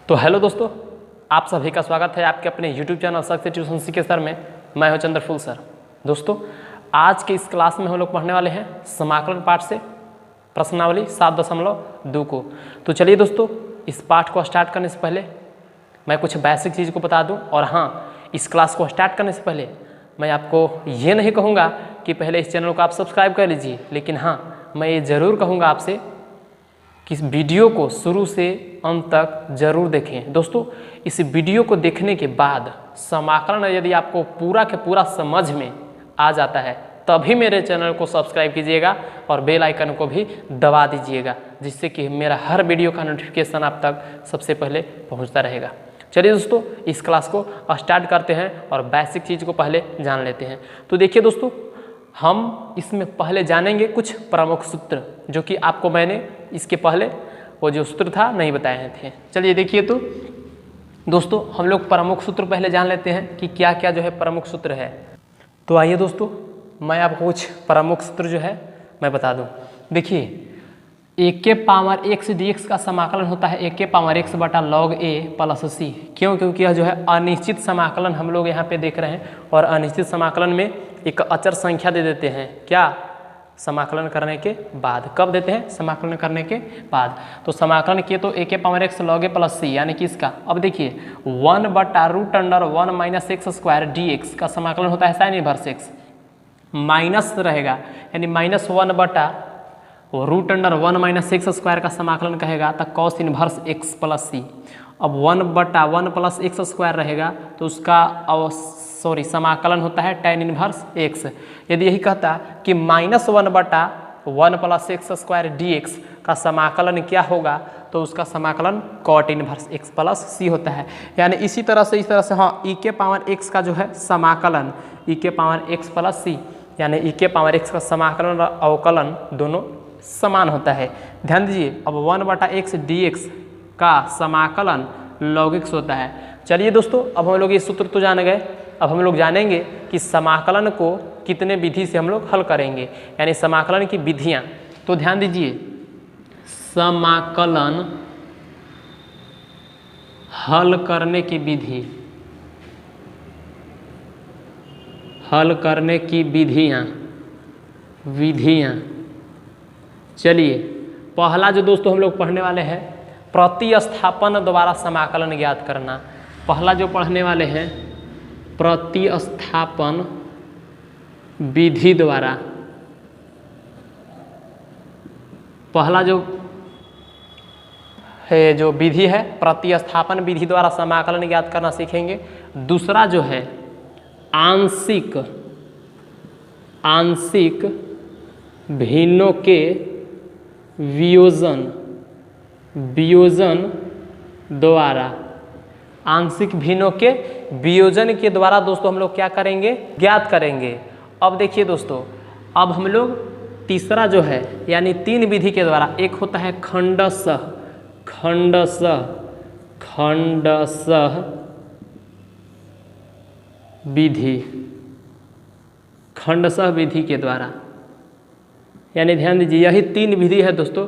तो हेलो दोस्तों, आप सभी का स्वागत है आपके अपने YouTube चैनल सक्सेस ट्यूशन सीखे सर में। मैं हूं चंद्रफूल सर। दोस्तों, आज के इस क्लास में हम लोग पढ़ने वाले हैं समाकलन पाठ से प्रश्नावली 7.2 को। तो चलिए दोस्तों, इस पाठ को स्टार्ट करने से पहले मैं कुछ बेसिक चीज़ को बता दूं। और हाँ, इस क्लास को स्टार्ट करने से पहले मैं आपको ये नहीं कहूँगा कि पहले इस चैनल को आप सब्सक्राइब कर लीजिए, लेकिन हाँ, मैं ये ज़रूर कहूँगा आपसे कि इस वीडियो को शुरू से अंत तक जरूर देखें। दोस्तों, इस वीडियो को देखने के बाद समाकलन यदि आपको पूरा के पूरा समझ में आ जाता है तभी मेरे चैनल को सब्सक्राइब कीजिएगा और बेल आइकन को भी दबा दीजिएगा, जिससे कि मेरा हर वीडियो का नोटिफिकेशन आप तक सबसे पहले पहुंचता रहेगा। चलिए दोस्तों, इस क्लास को स्टार्ट करते हैं और बेसिक चीज़ को पहले जान लेते हैं। तो देखिए दोस्तों, हम इसमें पहले जानेंगे कुछ प्रमुख सूत्र, जो कि आपको मैंने इसके पहले वो जो सूत्र था नहीं बताए थे। चलिए देखिए, तो दोस्तों हम लोग प्रमुख सूत्र पहले जान लेते हैं कि क्या क्या जो है प्रमुख सूत्र है। तो आइए दोस्तों, मैं आपको कुछ प्रमुख सूत्र जो है मैं बता दूं। देखिए, a के पावर x dx का समाकलन होता है a के पावर x बटा log a प्लस c। क्यों? क्योंकि यह जो है अनिश्चित समाकलन हम लोग यहाँ पे देख रहे हैं, और अनिश्चित समाकलन में एक अचर संख्या दे देते हैं। क्या? समाकलन करने के बाद। कब देते हैं? समाकलन करने के बाद। तो समाकलन किए तो a के power x log a plus c, यानी कि इसका अब देखिए 1 बटा root under 1 minus x square dx का समाकलन होता है साइन इनवर्स x, माइनस रहेगा यानी माइनस 1 बटा root under 1 minus x square का समाकलन कहेगा तो cos inverse x plus C. अब 1 बटा 1 प्लस एक्स स्क्वायर रहेगा तो उसका समाकलन होता है tan इनवर्स x। यदि यही कहता कि माइनस 1 बटा 1 प्लस एक्स स्क्वायर dx का समाकलन क्या होगा, तो उसका समाकलन cot इनवर्स x प्लस सी होता है। यानी इस तरह से हाँ, e के पावर x का जो है समाकलन e के पावर x प्लस सी, यानी e के पावर x का समाकलन और अवकलन दोनों समान होता है। ध्यान दीजिए, अब 1 बटा एक्स dx का समाकलन log x होता है। चलिए दोस्तों, अब हम लोग ये सूत्र तो जान गए। अब हम लोग जानेंगे कि समाकलन को कितने विधि से हम लोग हल करेंगे, यानी समाकलन की विधियां। तो ध्यान दीजिए, समाकलन हल करने की विधि, हल करने की विधियां। चलिए, पहला जो दोस्तों हम लोग पढ़ने वाले हैं प्रतिस्थापन द्वारा समाकलन ज्ञात करना। पहला जो पढ़ने वाले हैं प्रतिस्थापन विधि द्वारा। पहला जो विधि है प्रतिस्थापन विधि द्वारा समाकलन ज्ञात करना सीखेंगे। दूसरा जो है आंशिक भिन्नों के वियोजन द्वारा। आंशिक भिन्नों के वियोजन के द्वारा दोस्तों हम लोग क्या करेंगे? ज्ञात करेंगे। अब देखिए दोस्तों, अब हम लोग तीसरा जो है यानी 3 विधि के द्वारा, एक होता है खंडशः विधि, खंडशः विधि के द्वारा। यानी ध्यान दीजिए, यही 3 विधि है दोस्तों।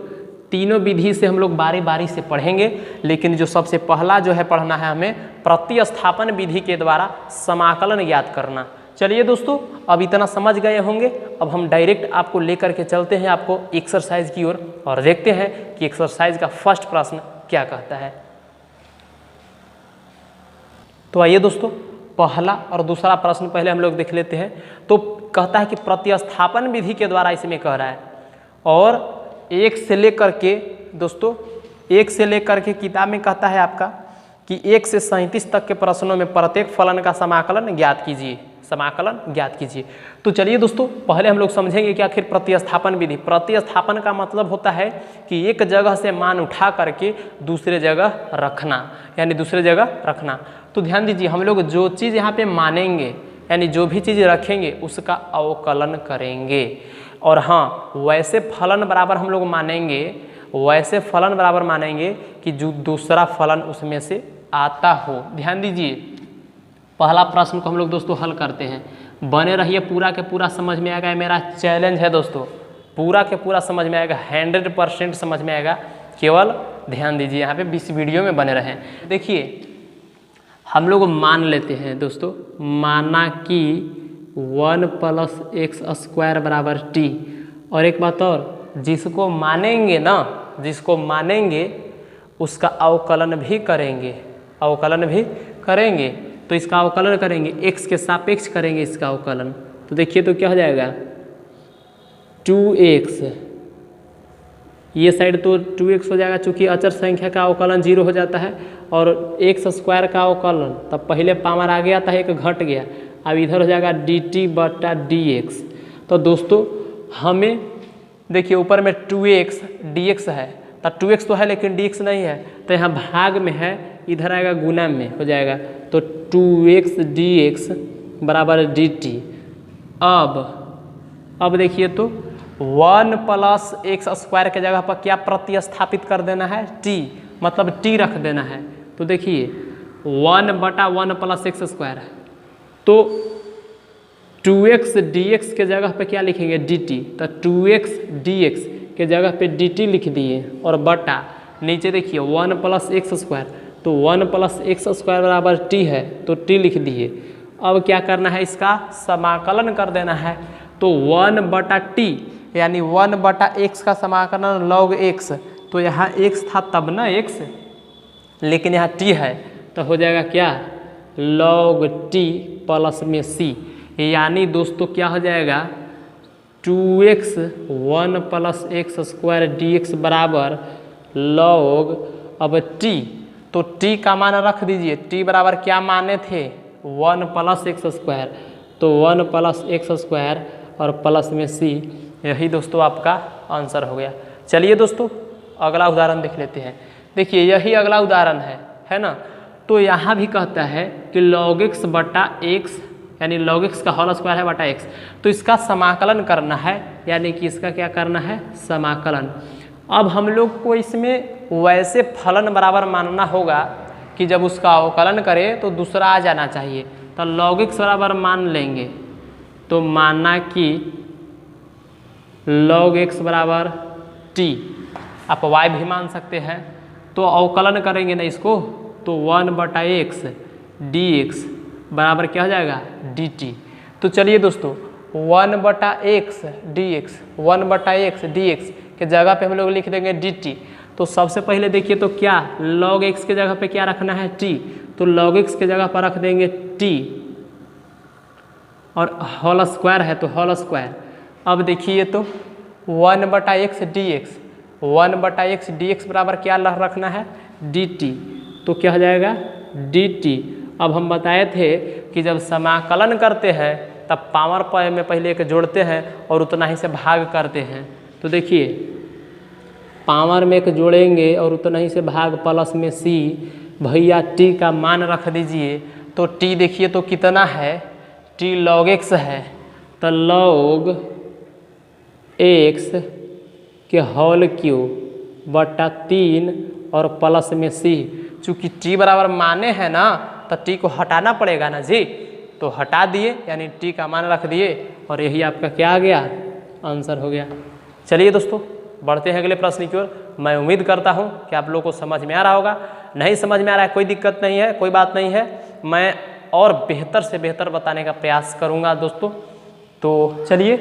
तीनों विधि से हम लोग बारी बारी से पढ़ेंगे, लेकिन जो सबसे पहला जो है पढ़ना है हमें प्रतिस्थापन विधि के द्वारा समाकलन ज्ञात करना। चलिए दोस्तों, अब इतना समझ गए होंगे। अब हम डायरेक्ट आपको लेकर के चलते हैं आपको एक्सरसाइज की ओर, और देखते हैं कि एक्सरसाइज का फर्स्ट प्रश्न क्या कहता है। तो आइए दोस्तों, पहला और दूसरा प्रश्न पहले हम लोग देख लेते हैं। तो कहता है कि प्रतिस्थापन विधि के द्वारा इसमें कह रहा है, और 1 से लेकर के दोस्तों 1 से लेकर के किताब में कहता है आपका कि 1 से 37 तक के प्रश्नों में प्रत्येक फलन का समाकलन ज्ञात कीजिए। तो चलिए दोस्तों, पहले हम लोग समझेंगे कि आखिर प्रतिस्थापन विधि। प्रतिस्थापन का मतलब होता है कि एक जगह से मान उठा करके दूसरे जगह रखना, तो ध्यान दीजिए, हम लोग जो चीज़ यहाँ पे मानेंगे यानी जो भी चीज़ रखेंगे उसका अवकलन करेंगे। और हाँ, वैसे फलन बराबर हम लोग मानेंगे कि जो दूसरा फलन उसमें से आता हो। ध्यान दीजिए, पहला प्रश्न को हम लोग दोस्तों हल करते हैं। बने रहिए, पूरा के पूरा समझ में आएगा। मेरा चैलेंज है दोस्तों, पूरा के पूरा समझ में आएगा, 100% समझ में आएगा। केवल ध्यान दीजिए यहाँ पे, इस वीडियो में बने रहें। देखिए हम लोग मान लेते हैं दोस्तों, माना कि 1 + x स्क्वायर बराबर t। और एक बात और, जिसको मानेंगे ना, जिसको मानेंगे उसका अवकलन भी करेंगे, अवकलन भी करेंगे। तो इसका अवकलन करेंगे, x के सापेक्ष करेंगे इसका अवकलन। तो देखिए तो क्या हो जाएगा 2x, ये साइड तो 2x हो जाएगा, चूंकि अचर संख्या का अवकलन 0 हो जाता है। और x स्क्वायर का अवकलन, तब पहले पावर आ गया था, एक घट गया, अब इधर हो जाएगा dt/dx। तो दोस्तों हमें देखिए ऊपर में 2x dx है, तो 2x तो है लेकिन dx नहीं है, तो यहाँ भाग में है, इधर आएगा गुना में हो जाएगा। तो 2x dx बराबर dt। अब देखिए तो 1 + x स्क्वायर के जगह पर क्या प्रतिस्थापित कर देना है, t, मतलब t रख देना है। तो देखिए 1/1 + x स्क्वायर है, तो 2x dx के जगह पे क्या लिखेंगे dt, तो 2x dx के जगह पे dt लिख दिए, और बटा नीचे देखिए 1 + x स्क्वायर, तो 1 + x स्क्वायर बराबर t है, तो t लिख दिए। अब क्या करना है, इसका समाकलन कर देना है। तो 1/t यानी 1/x का समाकलन log x, तो यहाँ x था तब ना x, लेकिन यहाँ t है, तो हो जाएगा क्या log t प्लस में c, यानी दोस्तों क्या हो जाएगा 2x 1 + x स्क्वायर dx बराबर log अब t, तो t का मान रख दीजिए, t बराबर क्या माने थे 1 + x स्क्वायर, तो 1 + x स्क्वायर और प्लस में c, यही दोस्तों आपका आंसर हो गया। चलिए दोस्तों अगला उदाहरण देख लेते हैं। देखिए यही अगला उदाहरण है ना। तो यहाँ भी कहता है कि log x/x यानी log x का होल स्क्वायर है बटा x, तो इसका समाकलन करना है, यानी कि इसका क्या करना है समाकलन। अब हम लोग को इसमें वैसे फलन बराबर मानना होगा कि जब उसका अवकलन करे तो दूसरा आ जाना चाहिए, तो log x बराबर मान लेंगे। तो माना कि log x बराबर t, आप y भी मान सकते हैं, तो अवकलन करेंगे ना इसको, तो 1/x dx बराबर क्या हो जाएगा dt। तो चलिए दोस्तों 1/x dx के जगह पे हम लोग लिख देंगे dt। तो सबसे पहले देखिए तो क्या log x के जगह पे क्या रखना है t, तो log x के जगह पर रख देंगे t, और होल स्क्वायर है तो होल स्क्वायर। अब देखिए तो 1/x dx बराबर क्या रखना है dt, तो क्या हो जाएगा dt। अब हम बताए थे कि जब समाकलन करते हैं तब पावर पर में पहले एक जोड़ते हैं और उतना ही से भाग करते हैं। तो देखिए पावर में एक जोड़ेंगे और उतना ही से भाग प्लस में c, भैया t का मान रख दीजिए। तो t देखिए तो कितना है, t log x है, तो log x के होल क्यूब बटा 3 और प्लस में c, चूँकि t बराबर माने हैं ना तो t को हटाना पड़ेगा ना जी, तो हटा दिए यानी t का मान रख दिए, और यही आपका क्या आ गया आंसर हो गया। चलिए दोस्तों बढ़ते हैं अगले प्रश्न की ओर। मैं उम्मीद करता हूं कि आप लोगों को समझ में आ रहा होगा। नहीं समझ में आ रहा है कोई दिक्कत नहीं है, कोई बात नहीं है, मैं और बेहतर से बेहतर बताने का प्रयास करूंगा दोस्तों। तो चलिए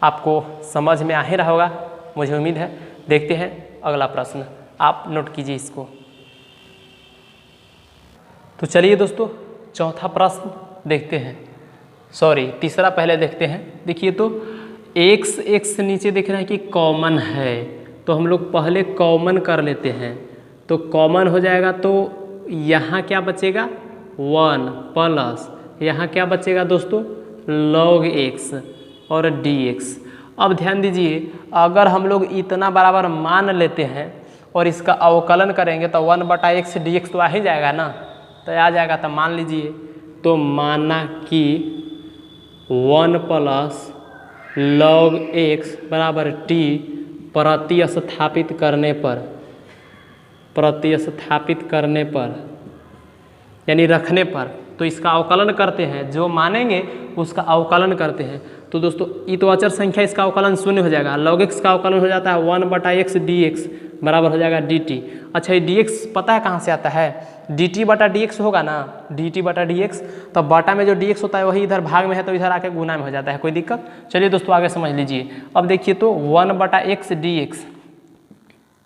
आपको समझ में आ ही रहा होगा, मुझे उम्मीद है। देखते हैं अगला प्रश्न, आप नोट कीजिए इसको। तो चलिए दोस्तों चौथा प्रश्न देखते हैं, सॉरी तीसरा पहले देखते हैं। देखिए तो x नीचे देख रहे हैं कि कॉमन है, तो हम लोग पहले कॉमन कर लेते हैं। तो कॉमन हो जाएगा तो यहाँ क्या बचेगा 1 प्लस यहाँ क्या बचेगा दोस्तों log x और dx। अब ध्यान दीजिए अगर हम लोग इतना बराबर मान लेते हैं और इसका अवकलन करेंगे तो 1/x dx तो आ ही जाएगा ना, तो आ जाएगा। तो मान लीजिए, तो माना कि 1 प्लस log x बराबर t प्रतिस्थापित करने पर यानी रखने पर तो इसका अवकलन करते हैं, जो मानेंगे उसका अवकलन करते हैं। तो दोस्तों ये तो अचर संख्या, इसका अवकलन शून्य हो जाएगा। log x का अवकलन हो जाता है 1/x dx बराबर हो जाएगा dt। अच्छा ये dx पता है कहाँ से आता है, dt/dx होगा ना, dt/dx, तो बटा में जो dx होता है वही इधर भाग में है तो इधर आके गुना में हो जाता है, कोई दिक्कत। चलिए दोस्तों आगे समझ लीजिए। अब देखिए तो 1/x dx,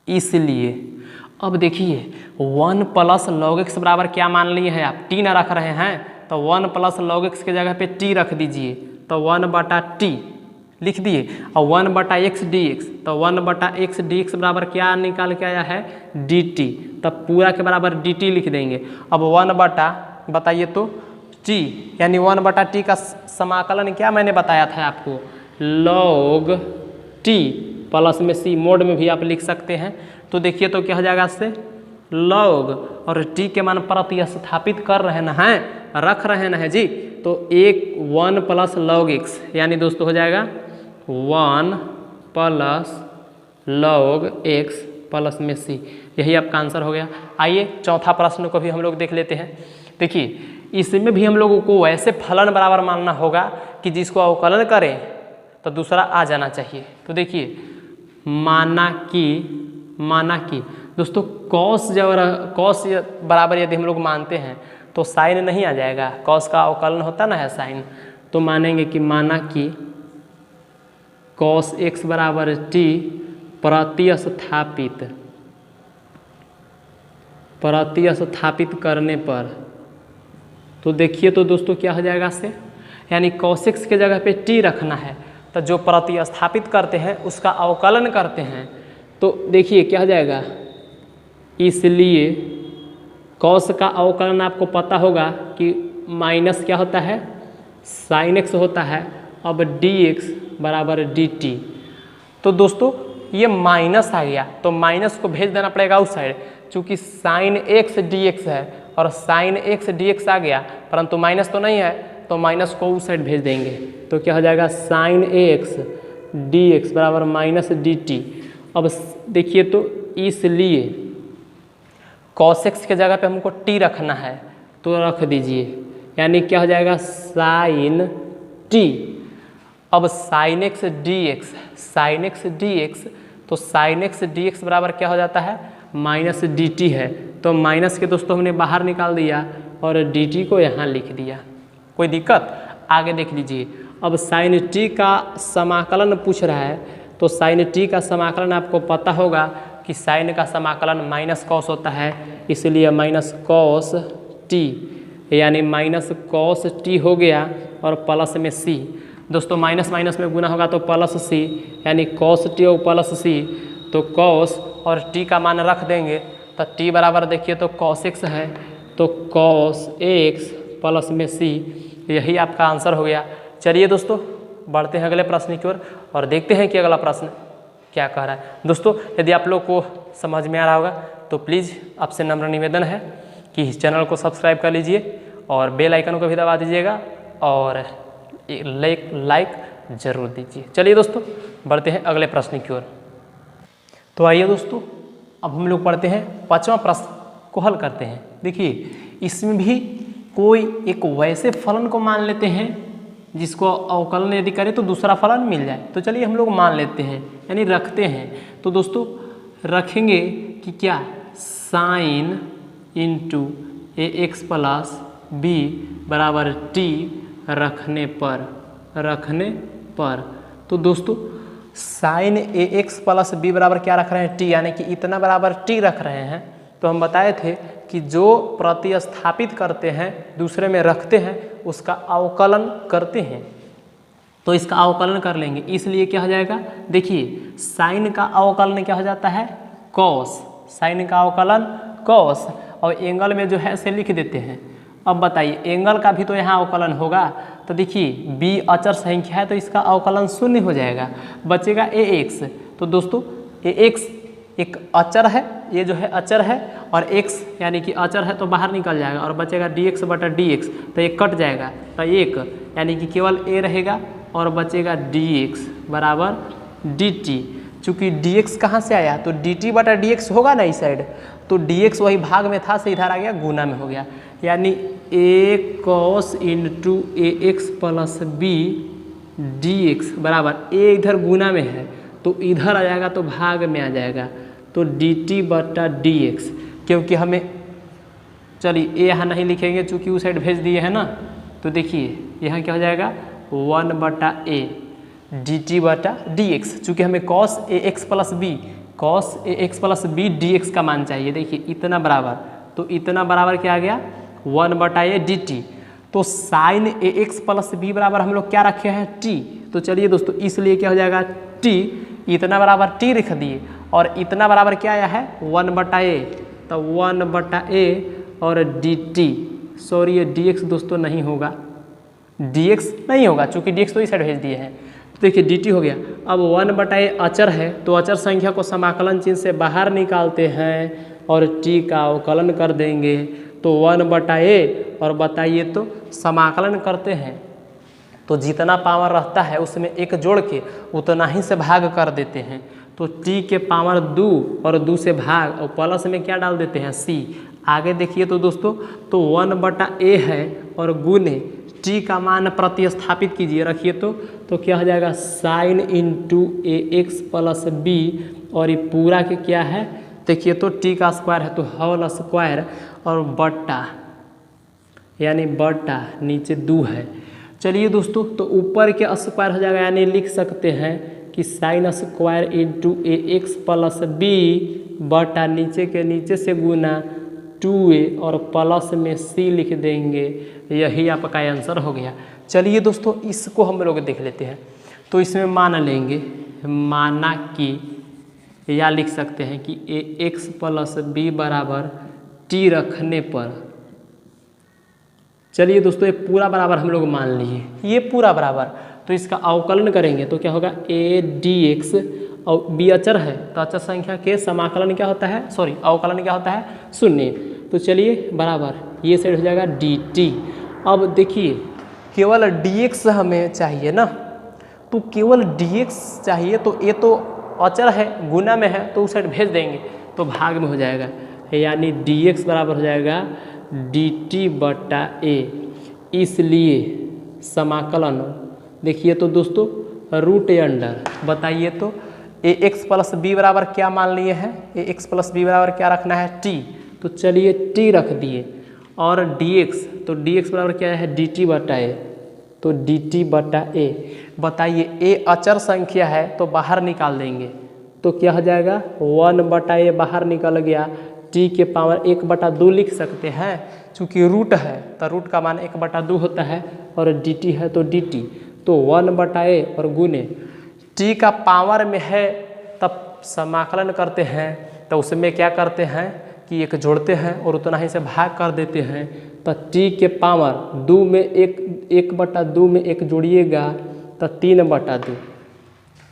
इसलिए अब देखिए 1 + log x बराबर क्या मान लिए हैं आप, t ना रख रहे हैं, तो 1 + log x के जगह पे t रख दीजिए, तो 1/t लिख दिए, और 1/x dx, तो 1/x dx बराबर क्या निकाल के आया है, dt, तब पूरा के बराबर dt लिख देंगे। अब 1 बताइए तो t, यानी 1/t का समाकलन क्या मैंने बताया था आपको, log t प्लस में c, मोड में भी आप लिख सकते हैं। तो देखिए तो क्या हो जाएगा इससे, log और t के मान प्रतिस्थापित कर रहे हैं, रख रहे हैं जी, तो 1 + log x, यानी दोस्तों हो जाएगा 1 + log x प्लस में c, यही आपका आंसर हो गया। आइए चौथा प्रश्न को भी हम लोग देख लेते हैं। देखिए इसमें भी हम लोगों को वैसे फलन बराबर मानना होगा कि जिसको अवकलन करें तो दूसरा आ जाना चाहिए। तो देखिए माना कि दोस्तों कॉस बराबर यदि हम लोग मानते हैं तो साइन नहीं आ जाएगा, कॉस का अवकलन होता ना है साइन, तो मानेंगे कि माना कि cos x बराबर t प्रतिस्थापित करने पर, तो देखिए तो दोस्तों क्या हो जाएगा इससे, यानी cos x के जगह पे t रखना है, तो जो प्रतिस्थापित करते हैं उसका अवकलन करते हैं, तो देखिए क्या हो जाएगा, इसलिए cos का अवकलन आपको पता होगा कि माइनस क्या होता है, sin x होता है, अब dx बराबर dt। तो दोस्तों ये माइनस आ गया तो माइनस को भेज देना पड़ेगा उस साइड, चूँकि sin x dx है और sin x dx आ गया, परंतु माइनस तो नहीं है तो माइनस को उस साइड भेज देंगे, तो क्या हो जाएगा sin x dx बराबर माइनस dt। अब देखिए तो इसलिए cos x के जगह पे हमको t रखना है, तो रख दीजिए, यानी क्या हो जाएगा sin t। अब sin x dx, तो sin x dx बराबर क्या हो जाता है, माइनस dt है, तो माइनस के दोस्तों हमने बाहर निकाल दिया और dt को यहाँ लिख दिया, कोई दिक्कत। आगे देख लीजिए, अब sin t का समाकलन पूछ रहा है, तो sin t का समाकलन आपको पता होगा कि sin का समाकलन माइनस कॉस होता है, इसलिए माइनस कॉस t, यानी माइनस कॉस t हो गया और प्लस में c। दोस्तों माइनस माइनस में गुना होगा तो प्लस c, यानी कॉस टी और प्लस c, तो कॉस और t का मान रख देंगे, तो t बराबर देखिए तो cos x है, तो cos x प्लस में c, यही आपका आंसर हो गया। चलिए दोस्तों बढ़ते हैं अगले प्रश्न की ओर और देखते हैं कि अगला प्रश्न क्या कह रहा है। दोस्तों यदि आप लोग को समझ में आ रहा होगा तो प्लीज़ आपसे नम्र निवेदन है कि इस चैनल को सब्सक्राइब कर लीजिए और बेल आइकन को भी दबा दीजिएगा और लाइक ज़रूर दीजिए। चलिए दोस्तों बढ़ते हैं अगले प्रश्न की ओर। तो आइए दोस्तों अब हम लोग पढ़ते हैं 5वां प्रश्न को हल करते हैं। देखिए इसमें भी कोई एक वैसे फलन को मान लेते हैं जिसको अवकलन यदि करें तो दूसरा फलन मिल जाए। तो चलिए हम लोग मान लेते हैं, यानी रखते हैं। तो दोस्तों रखेंगे कि क्या, sine into a x plus B बराबर टी रखने पर। तो दोस्तों साइन ए एक्स प्लस बी बराबर क्या रख रहे हैं, टी, यानी कि इतना बराबर टी रख रहे हैं। तो हम बताए थे कि जो प्रतिस्थापित करते हैं दूसरे में रखते हैं उसका अवकलन करते हैं, तो इसका अवकलन कर लेंगे। इसलिए क्या हो जाएगा, देखिए साइन का अवकलन क्या हो जाता है, कॉस, साइन का अवकलन कॉस, और एंगल में जो है इसे लिख देते हैं। अब बताइए एंगल का भी तो यहाँ अवकलन होगा, तो देखिए b अचर संख्या है तो इसका अवकलन शून्य हो जाएगा, बचेगा ए एक्स। तो दोस्तों ए एक्स एक अचर है, ये जो है अचर है, और x यानी कि अचर है तो बाहर निकल जाएगा और बचेगा dx बटा dx, तो ये कट जाएगा तो एक, यानी कि केवल a रहेगा और बचेगा dx बराबर dt। चूँकि dx कहाँ से आया, तो dt बटा dx होगा ना इस साइड, तो dx वही भाग में था से इधर आ गया गुना में हो गया, यानी a cos into a x plus b d x बराबर ए इधर गुना में है तो इधर आ जाएगा तो भाग में आ जाएगा तो डी टी बटा डी एक्स, क्योंकि हमें चलिए ए यहाँ नहीं लिखेंगे चूँकि उस साइड भेज दिए हैं ना, तो देखिए यहाँ क्या हो जाएगा 1 बटा ए डी टी बटा डी एक्स, चूँकि हमें cos a x plus b d x का मान चाहिए। देखिए इतना बराबर, तो इतना बराबर क्या आ गया 1 बटा ए डी टी। तो साइन ए एक्स प्लस बी बराबर हम लोग क्या रखे हैं टी, तो चलिए दोस्तों इसलिए क्या हो जाएगा टी, इतना बराबर टी लिख दिए और इतना बराबर क्या आया है 1 बटा ए, तो 1 बटा ए और डी टी, सॉरी ये डी एक्स दोस्तों नहीं होगा, डी एक्स नहीं होगा चूँकि डी एक्स तो इस साइड भेज दिए हैं। तो देखिए डी टी हो गया। अब 1 बटा ए अचर है तो अचर संख्या को समाकलन चिन्ह से बाहर निकालते हैं और टी का अवकलन कर देंगे, तो 1 बटा ए और बताइए तो समाकलन करते हैं तो जितना पावर रहता है उसमें एक जोड़ के उतना ही से भाग कर देते हैं, तो टी के पावर 2 और 2 से भाग और प्लस में क्या डाल देते हैं सी। आगे देखिए तो दोस्तों तो 1 बटा ए है और गुने टी का मान प्रतिस्थापित कीजिए, रखिए तो क्या हो जाएगा sine into a x plus B और ये पूरा के क्या है देखिए तो टी का स्क्वायर है तो होल स्क्वायर और बट्टा यानी बट्टा नीचे 2 है। चलिए दोस्तों तो ऊपर के स्क्वायर हो जाएगा, यानी लिख सकते हैं कि sine square into a x plus B बटा नीचे के नीचे से गुना 2a और प्लस में c लिख देंगे, यही आपका आंसर हो गया। चलिए दोस्तों इसको हम लोग देख लेते हैं, तो इसमें मान लेंगे, माना कि या लिख सकते हैं कि ए एक्स प्लस बी बराबर टी रखने पर, चलिए दोस्तों ये पूरा बराबर हम लोग मान लिए, ये पूरा बराबर, तो इसका अवकलन करेंगे तो क्या होगा ए डी एक्स और बी अचर है तो अचर संख्या के समाकलन क्या होता है, सॉरी अवकलन क्या होता है 0। तो चलिए बराबर ये साइड हो जाएगा डी टी। अब देखिए केवल डी एक्स हमें चाहिए ना, तो केवल डी एक्स चाहिए तो ये तो अचर है गुना में है तो उस साइड भेज देंगे तो भाग में हो जाएगा, यानी डी एक्स बराबर हो जाएगा डी टी बटा ए। इसलिए समाकलन देखिए तो दोस्तों रूट ए अंडर, बताइए तो ए एक्स प्लस बी बराबर क्या मान लिए हैं, ए एक्स प्लस बी बराबर क्या रखना है टी, तो चलिए टी रख दिए और डी एक्स, तो डी एक्स बराबर क्या है डी टी बटा ए, तो डी टी बटा ए। बताइए ए अचर संख्या है तो बाहर निकाल देंगे तो क्या हो जाएगा 1 बटा ए बाहर निकल गया, टी के पावर 1 बटा 2 लिख सकते हैं चूँकि रूट है तो रूट का मान 1 बटा 2 होता है और डी टी है तो डी टी, तो 1 बटा ए और गुने टी का पावर में है तब समाकलन करते हैं तो उसमें क्या करते हैं कि एक जोड़ते हैं और उतना ही से भाग कर देते हैं, तो टी के पावर 2 में 1 बटा 2 में 1 जोड़िएगा तो 3 बटा 2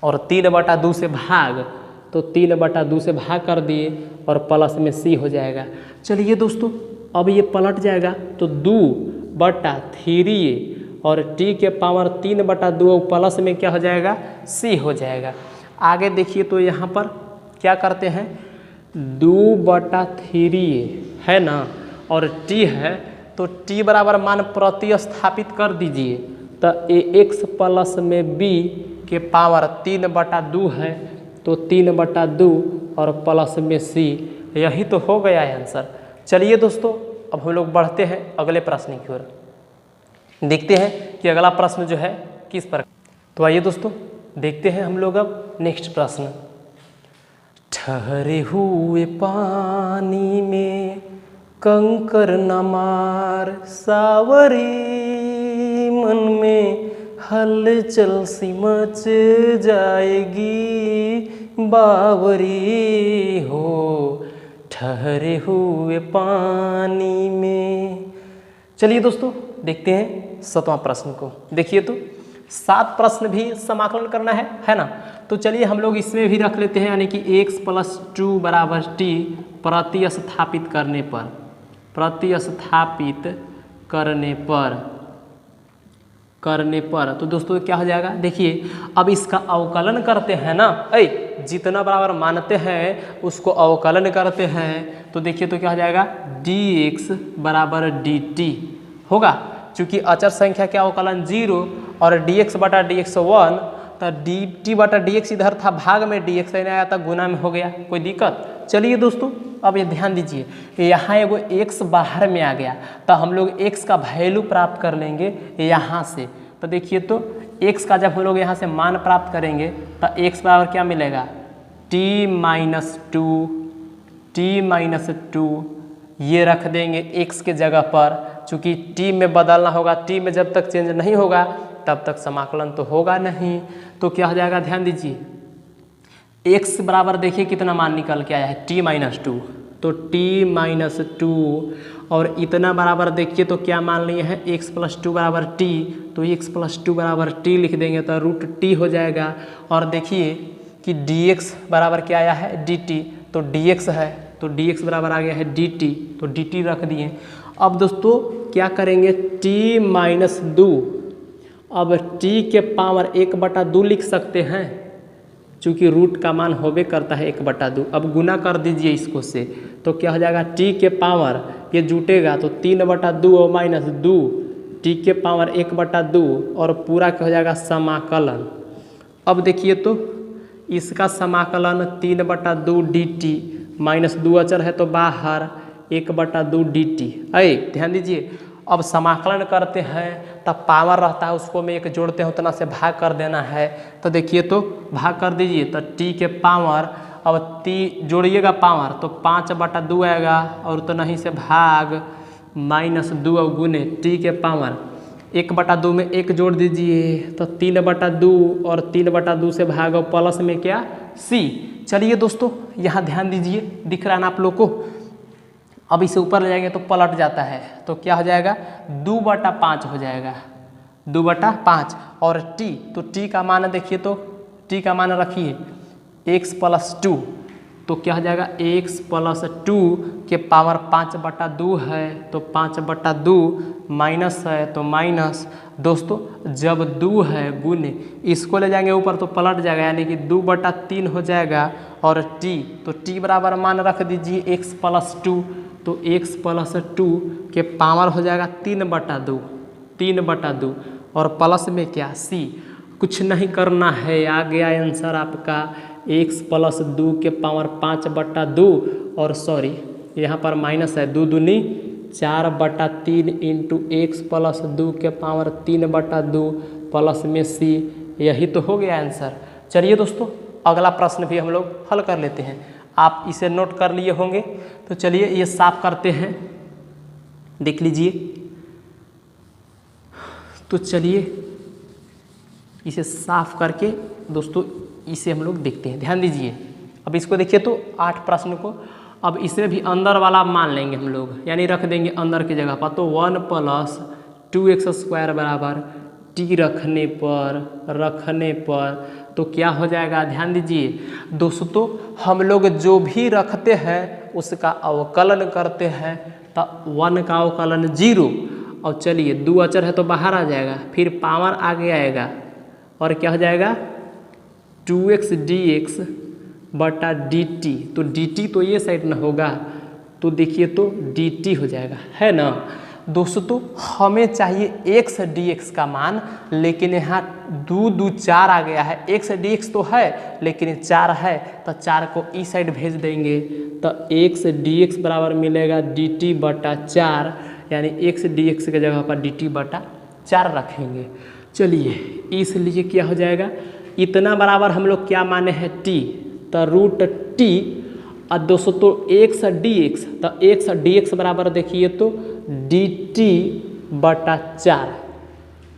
और 3 बटा 2 से भाग, तो 3 बटा 2 से भाग कर दिए और प्लस में सी हो जाएगा। चलिए दोस्तों अब ये पलट जाएगा तो 2 बटा 3a और टी के पावर 3 बटा 2 प्लस में क्या हो जाएगा सी हो जाएगा। आगे देखिए तो यहाँ पर क्या करते हैं 2 बटा 3a है ना और टी है तो टी बराबर मान प्रतिस्थापित कर दीजिए, तो ए एक्स प्लस में बी के पावर 3 बटा 2 है तो 3 बटा 2 और प्लस में सी, यही तो हो गया है आंसर। चलिए दोस्तों अब हम लोग बढ़ते हैं अगले प्रश्न की ओर, देखते हैं कि अगला प्रश्न जो है किस पर। तो आइए दोस्तों देखते हैं हम लोग अब नेक्स्ट प्रश्न। ठहरे हुए पानी में कंकर न मार सावरी, मन में हलचल सी मच जाएगी बावरी हो, ठहरे हुए पानी में। चलिए दोस्तों देखते हैं 7वां प्रश्न को। देखिए तो 7 प्रश्न भी समाकलन करना है ना, तो चलिए हम लोग इसमें भी रख लेते हैं, यानी कि x प्लस 2 बराबर टी प्रतिस्थापित करने पर, प्रतिस्थापित करने पर तो दोस्तों क्या हो जाएगा, देखिए अब इसका अवकलन करते हैं ना, जितना बराबर मानते हैं उसको अवकलन करते हैं तो देखिए तो क्या हो जाएगा dx बराबर dt, होगा, चूँकि अचर संख्या क्या अवकलन 0 और dx बटा dx 1, तो dt बटा dx इधर था भाग में, dx नहीं आया था गुना में हो गया, कोई दिक्कत। चलिए दोस्तों अब ये ध्यान दीजिए, यहाँ एगो x बाहर में आ गया, तो हम लोग x का वैल्यू प्राप्त कर लेंगे यहाँ से। तो देखिए तो x का जब हम लोग यहाँ से मान प्राप्त करेंगे तो x बराबर क्या मिलेगा, t-2 ये रख देंगे x के जगह पर, चूँकि t में बदलना होगा, t में जब तक चेंज नहीं होगा तब तक समाकलन तो होगा नहीं। तो क्या हो जाएगा, ध्यान दीजिए, x बराबर देखिए कितना मान निकल के आया है, t-2, तो t-2 और इतना बराबर देखिए तो क्या मान लिए हैं, x + 2 बराबर t, तो x + 2 बराबर t लिख देंगे तो √t हो जाएगा। और देखिए कि dx बराबर क्या आया है, dt, तो dx है तो dx बराबर आ गया है dt, तो dt रख दिए। अब दोस्तों क्या करेंगे, t-2, अब t के पावर 1/2 लिख सकते हैं, चूँकि रूट का मान होबे करता है 1/2। अब गुना कर दीजिए इसको से, तो क्या हो जाएगा, t के पावर ये जुटेगा तो 3/2 और -2, t के पावर 1/2 और पूरा क्या हो जाएगा समाकलन। अब देखिए तो इसका समाकलन 3/2 dt, -2 अचर है तो बाहर 1/2 dt। अरे ध्यान दीजिए, अब समाकलन करते हैं तब पावर रहता है उसको में एक जोड़ते हैं उतना से भाग कर देना है। तो देखिए तो भाग कर दीजिए, तो t के पावर, अब t जोड़िएगा पावर तो 5/2 आएगा और उतना ही से भाग -2 और गुने t के पावर 1/2 में 1 जोड़ दीजिए तो 3/2 और 3/2 से भाग और प्लस में क्या c। चलिए दोस्तों यहाँ ध्यान दीजिए, दिख रहा है ना आप लोग को। अब इसे ऊपर ले जाएंगे तो पलट जाता है, तो क्या हो जाएगा, 2/5 हो जाएगा, 2/5 और t, तो t का मान देखिए तो t का मान रखिए x + 2, तो क्या हो जाएगा, x + 2 के पावर 5/2 है तो 5/2 माइनस है तो माइनस। दोस्तों जब 2 है गुने इसको ले जाएंगे ऊपर तो पलट जाएगा, यानी कि 2/3 हो जाएगा। और t, तो t बराबर मान रख दीजिए x + 2, तो x + 2 के पावर हो जाएगा 3/2 और प्लस में क्या c। कुछ नहीं करना है, आ गया आंसर आपका x + 2 के पावर 5/2 और सॉरी यहाँ पर माइनस है, 2 दूनी 4/3 इंटू x + 2 के पावर 3/2 प्लस में c। यही तो हो गया आंसर। चलिए दोस्तों अगला प्रश्न भी हम लोग हल कर लेते हैं, आप इसे नोट कर लिए होंगे। तो चलिए ये साफ करते हैं, देख लीजिए। तो चलिए इसे साफ करके दोस्तों इसे हम लोग देखते हैं, ध्यान दीजिए। अब इसको देखिए तो 8 प्रश्न को, अब इसमें भी अंदर वाला मान लेंगे हम लोग, यानी रख देंगे अंदर की जगह पर। तो 1 + 2x² बराबर t रखने पर तो क्या हो जाएगा, ध्यान दीजिए दोस्तों, हम लोग जो भी रखते हैं उसका अवकलन करते हैं। तो 1 का अवकलन 0, और चलिए 2 अचर है तो बाहर आ जाएगा, फिर पावर आगे आएगा और क्या हो जाएगा 2x dx बटा dt, तो dt तो ये साइड ना होगा, तो देखिए तो dt हो जाएगा, है ना दोस्तों। हमें चाहिए x dx का मान, लेकिन यहाँ 2 2 4 आ गया है, x dx तो है लेकिन 4 है, तो 4 को इस साइड भेज देंगे तो x dx बराबर मिलेगा dt/4, यानी x dx के जगह पर dt/4 रखेंगे। चलिए इसलिए क्या हो जाएगा, इतना बराबर हम लोग क्या माने हैं t, तो √t और दोस्तों x dx, तो x dx बराबर देखिए तो dt/4,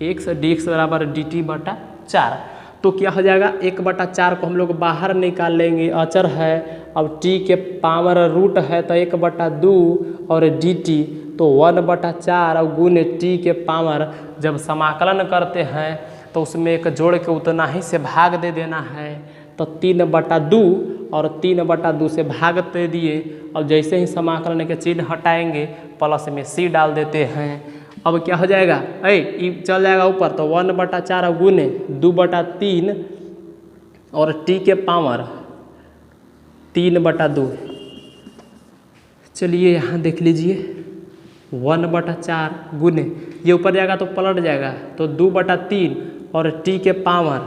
x dx बराबर dt/4। तो क्या हो जाएगा, 1/4 को हम लोग बाहर निकाल लेंगे, अचर है। अब t के पावर रूट है तो 1/2 और dt, तो 1/4 और गुने t के पावर, जब समाकलन करते हैं तो उसमें एक जोड़ के उतना ही से भाग दे देना है, तो 3/2 और 3/2 से भाग दे दिए। और जैसे ही समाकलन के चिन्ह हटाएंगे प्लस में c डाल देते हैं। अब क्या हो जाएगा, चल जाएगा ऊपर, तो 1/4 गुने 2/3 और t के पावर 3/2। चलिए यहाँ देख लीजिए, 1/4 गुने, ये ऊपर जाएगा तो पलट जाएगा तो 2/3 और टी के पावर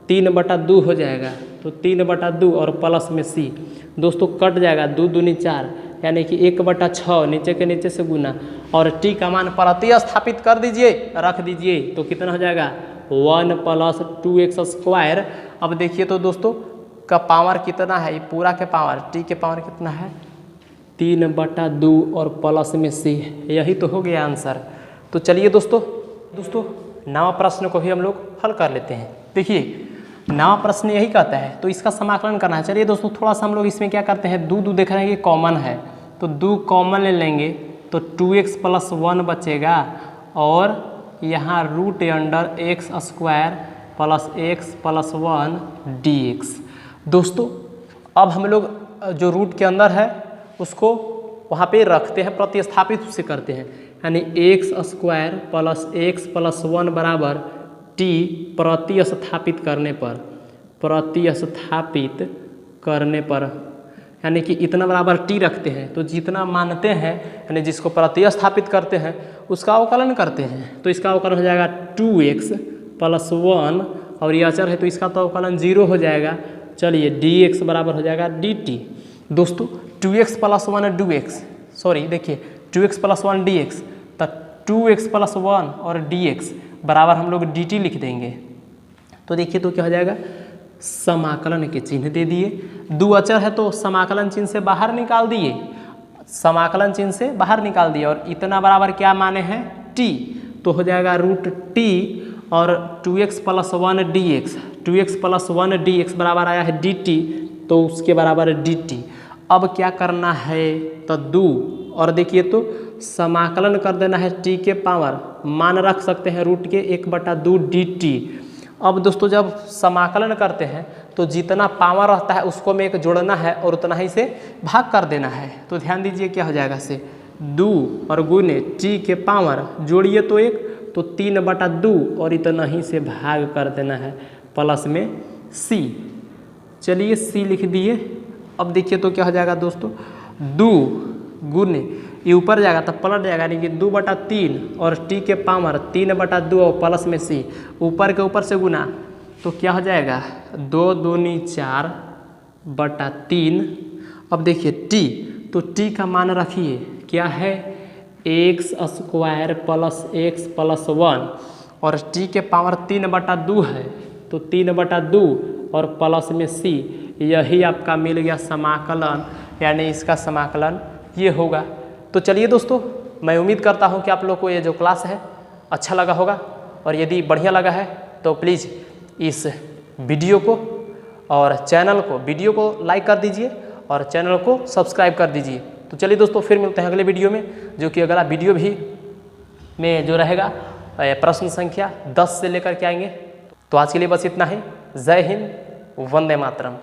3/2 हो जाएगा तो 3/2 और प्लस में सी। दोस्तों कट जाएगा 2 दूनी 4 यानी कि 1/6 नीचे के नीचे से गुना और टी का मान प्रति स्थापित कर दीजिए, रख दीजिए तो कितना हो जाएगा 1 + 2x²। अब देखिए तो दोस्तों का पावर कितना है, ये पूरा के पावर टी के पावर कितना है 3/2 और प्लस में सी, यही तो हो गया आंसर। तो चलिए दोस्तों 9वां प्रश्न को भी हम लोग हल कर लेते हैं। देखिए 9वां प्रश्न यही कहता है तो इसका समाकलन करना है। चलिए दोस्तों थोड़ा सा हम लोग इसमें क्या करते हैं, 2 देख रहे हैं कि कॉमन है तो 2 कॉमन ले लेंगे तो 2x + 1 बचेगा और यहाँ √x² + x + 1 dx। दोस्तों अब हम लोग जो रूट के अंदर है उसको वहाँ पे रखते हैं, प्रतिस्थापित उसे करते हैं, यानी x² + x + 1 बराबर t प्रतिस्थापित करने पर यानी कि इतना बराबर t रखते हैं तो जितना मानते हैं यानी जिसको प्रतिस्थापित करते हैं उसका अवकलन करते हैं तो इसका अवकलन हो जाएगा 2x + 1 और ये अचर है तो इसका तो अवकलन 0 हो जाएगा। चलिए dx बराबर हो जाएगा dt। दोस्तों 2x + 1 dx, सॉरी देखिए 2x + 1 dx तो 2x + 1 और dx बराबर हम लोग dt लिख देंगे तो देखिए तो क्या हो जाएगा, समाकलन के चिन्ह दे दिए, 2 अचर है तो समाकलन चिन्ह से बाहर निकाल दिए, समाकलन चिन्ह से बाहर निकाल दिए और इतना बराबर क्या माने हैं t तो हो जाएगा √t और 2x + 1 dx, 2x + 1 dx बराबर आया है dt तो उसके बराबर dt। अब क्या करना है तो 2 और देखिए तो समाकलन कर देना है t के पावर, मान रख सकते हैं रूट के 1/2 dt। अब दोस्तों जब समाकलन करते हैं तो जितना पावर रहता है उसको में एक जोड़ना है और उतना ही से भाग कर देना है तो ध्यान दीजिए क्या हो जाएगा से 2 और गुने t के पावर जोड़िए तो 1 तो 3/2 और इतना ही से भाग कर देना है प्लस में c। चलिए c लिख दिए। अब देखिए तो क्या हो जाएगा दोस्तों 2 गुने ये ऊपर जाएगा तो पलट जाएगा यानी कि 2/3 और t के पावर 3/2 और प्लस में c, ऊपर के ऊपर से गुना तो क्या हो जाएगा 2 दूनी 4/3। अब देखिए t तो t का मान रखिए क्या है x² + x + 1 और t के पावर 3/2 है तो 3/2 और प्लस में c, यही आपका मिल गया समाकलन, यानी इसका समाकलन ये होगा। तो चलिए दोस्तों मैं उम्मीद करता हूँ कि आप लोग को ये जो क्लास है अच्छा लगा होगा और यदि बढ़िया लगा है तो प्लीज़ इस वीडियो को और चैनल को वीडियो को लाइक कर दीजिए और चैनल को सब्सक्राइब कर दीजिए। तो चलिए दोस्तों फिर मिलते हैं अगले वीडियो में, जो कि अगला वीडियो भी में जो रहेगा प्रश्न संख्या 10 से लेकर के आएंगे। तो आज के लिए बस इतना ही। जय हिंद, वंदे मातरम।